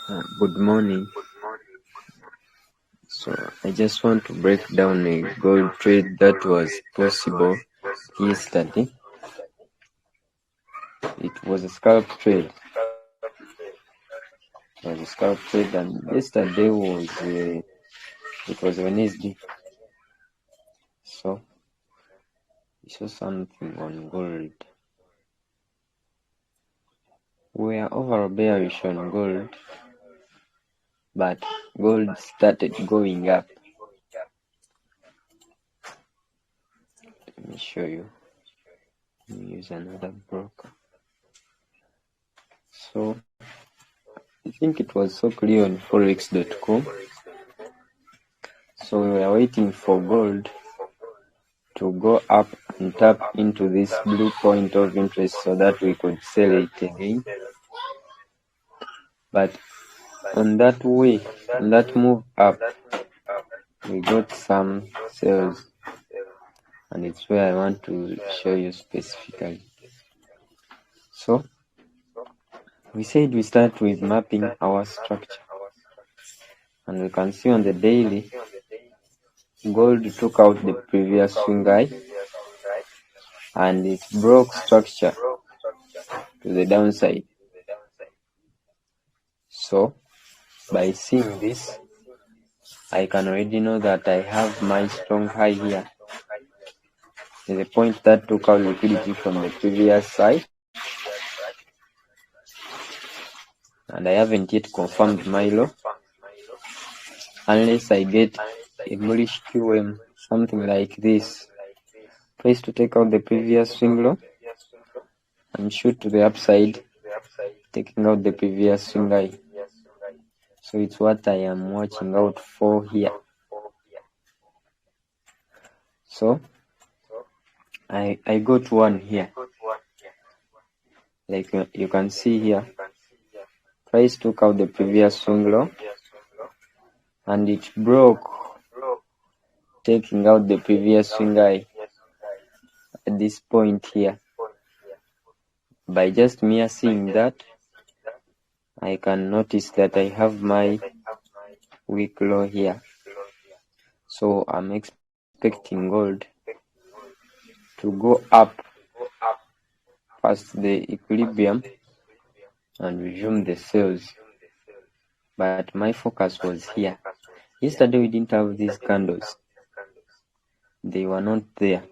Good morning. So I just want to break down a gold trade that was possible yesterday. It was a scalp trade. And yesterday it was Wednesday. So we saw something on gold. We are overall bearish on gold, but gold started going up. Let me show you. Let me use another broker. So I think it was so clear on forex.com. So we were waiting for gold to go up and tap into this blue point of interest so that we could sell it again. But on that move up, we got some sales, and it's where I want to show you specifically. So we said we start with mapping our structure, and we can see on the daily, gold took out the previous swing high and it broke structure to the downside. So by seeing this, I can already know that I have my strong high here. There's a point that took out liquidity from the previous side, and I haven't yet confirmed my low unless I get a bullish QM, something like this. Place to take out the previous swing low and shoot to the upside, taking out the previous swing high. So it's what I am watching out for here. So I got one here. Like you can see here, price took out the previous swing low and it broke, taking out the previous swing high at this point here. By just mere seeing that, I can notice that I have my weak low here. So I'm expecting gold to go up past the equilibrium and resume the sales. But my focus was here. Yesterday we didn't have these candles. They were not there.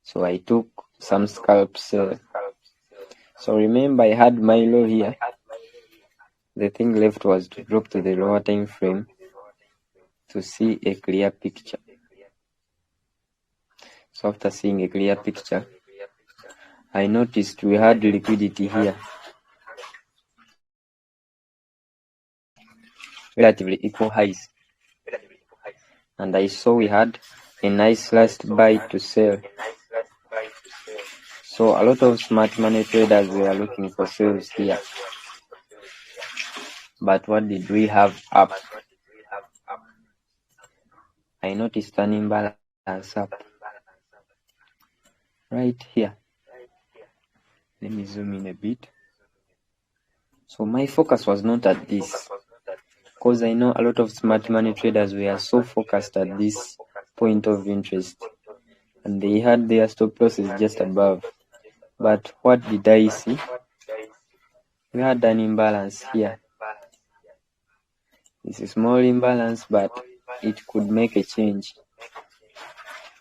So I took some scalp sell. So remember, I had my low here. The thing left was to drop to the lower time frame to see a clear picture. So after seeing a clear picture, I noticed we had liquidity here, relatively equal highs, and I saw we had a nice last buy to sell. So a lot of smart money traders were looking for sales here. But what did we have up? I noticed an imbalance up right here. Let me zoom in a bit. So my focus was not at this, because I know a lot of smart money traders were so focused at this point of interest, and they had their stop losses just above. But what did I see? We had an imbalance here. It's a small imbalance, but it could make a change.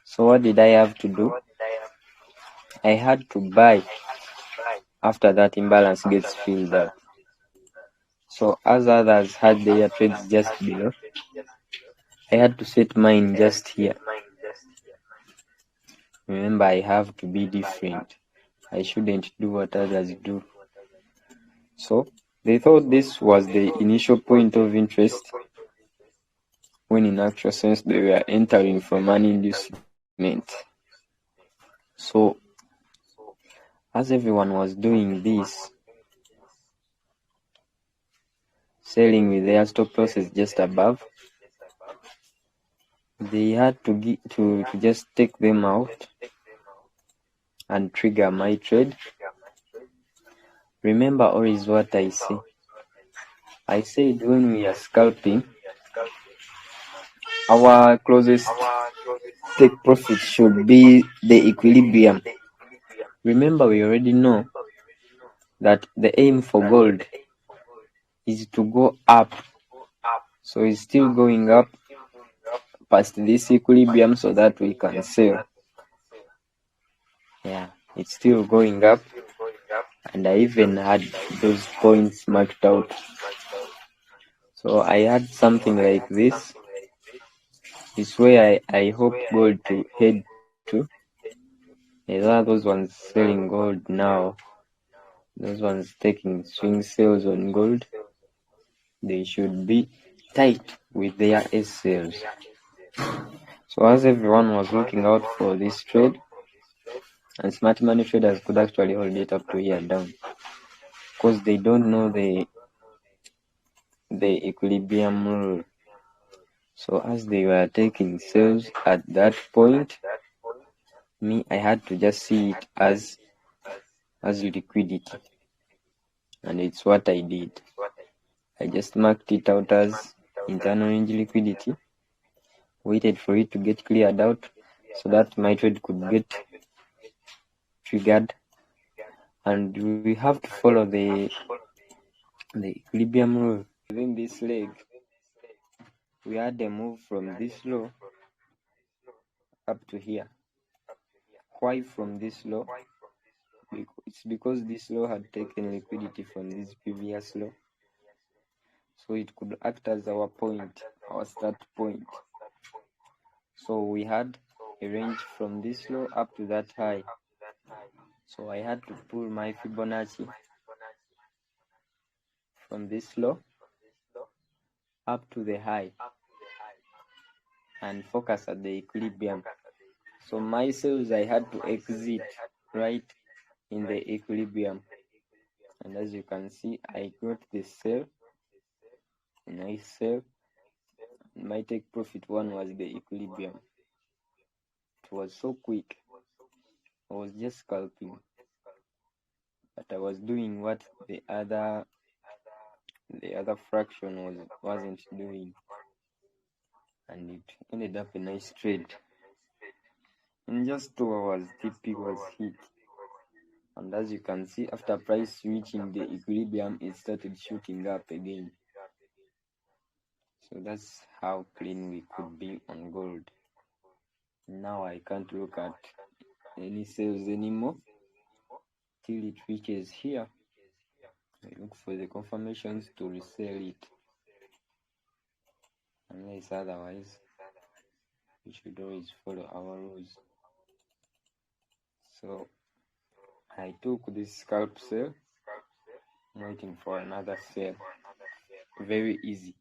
So what did I have to do? I had to buy after that imbalance gets filled up. So as others had their trades just below, I had to set mine just here. Remember, I have to be different. I shouldn't do what others do. So they thought this was the initial point of interest, when in actual sense they were entering from an inducement. So as everyone was doing this, selling with their stop losses just above, they had to just take them out and trigger my trade. Remember always what I say. I said when we are scalping, our closest take profit should be the equilibrium. Remember, we already know that the aim for gold is to go up. So it's still going up past this equilibrium so that we can sell. Yeah, it's still going up, and I even had those points marked out. So I had something like this. It's where I hope gold to head to. There are those ones selling gold now. Those ones taking swing sales on gold. They should be tight with their S sales. So as everyone was looking out for this trade, and smart money traders could actually hold it up to here down, because they don't know the equilibrium rule. So as they were taking sales at that point, I had to just see it as liquidity, and it's what I did. I just marked it out as internal range liquidity, waited for it to get cleared out so that my trade could get triggered, and we have to follow the equilibrium rule. Within this leg, we had a move from this low up to here. Why from this low? It's because this low had taken liquidity from this previous low, so it could act as our point, our start point. So we had a range from this low up to that high, so I had to pull my Fibonacci from this low up to the high and focus at the equilibrium. So my sales, I had to exit right in the equilibrium, and as you can see, I got the sell, a nice sell. My take profit one was the equilibrium. It was so quick. I was just scalping, but I was doing what the other fraction wasn't doing, and it ended up a nice trade. In just 2 hours, TP was hit, and as you can see, after price reaching the equilibrium, it started shooting up again. So that's how clean we could be on gold. Now I can't look at any sales anymore till it reaches here. I look for the confirmations to resell it, unless otherwise we should always follow our rules. So I took this scalp sale, waiting for another sale. Very easy,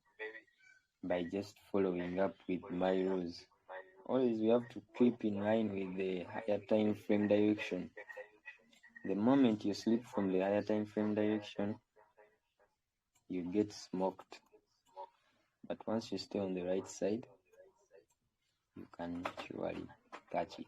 by just following up with my rules. Always we have to keep in line with the higher time frame direction. The moment you slip from the higher time frame direction, you get smoked. But once you stay on the right side, you can surely catch it.